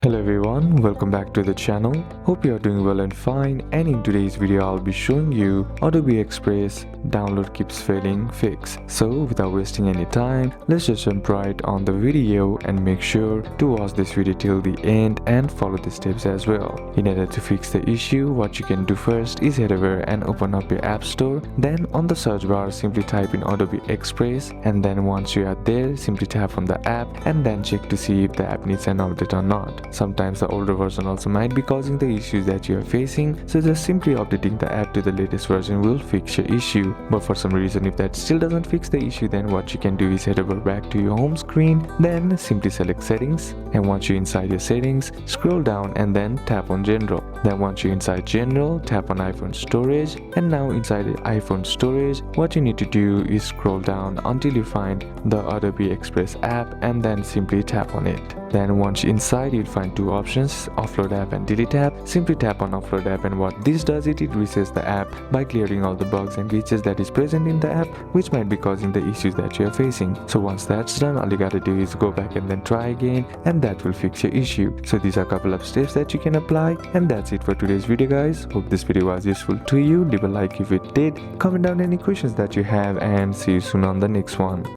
Hello everyone, welcome back to the channel. Hope you are doing well and fine, and in today's video I'll be showing you Adobe Express download keeps failing fix. So without wasting any time, let's just jump right on the video and make sure to watch this video till the end and follow the steps as well. In order to fix the issue, what you can do first is head over and open up your app store. Then on the search bar simply type in Adobe Express, and then once you are there simply tap on the app and then check to see if the app needs an update or not. Sometimes the older version also might be causing the issues that you are facing, so just simply updating the app to the latest version will fix your issue. But for some reason, if that still doesn't fix the issue, then what you can do is head over back to your home screen, then simply select settings, and once you're inside your settings, scroll down and then tap on general. Then once you're inside general, tap on iPhone storage, and now inside the iPhone storage, what you need to do is scroll down until you find the Adobe Express app and then simply tap on it. Then once you're inside, you'll find two options, offload app and delete app. Simply tap on offload app, and what this does, it resets the app by clearing all the bugs and glitches that is present in the app which might be causing the issues that you are facing. So once that's done, all you gotta do is go back and then try again, and that will fix your issue. So these are a couple of steps that you can apply, and that's it for today's video guys. Hope this video was useful to you. Leave a like if it did, comment down any questions that you have, and see you soon on the next one.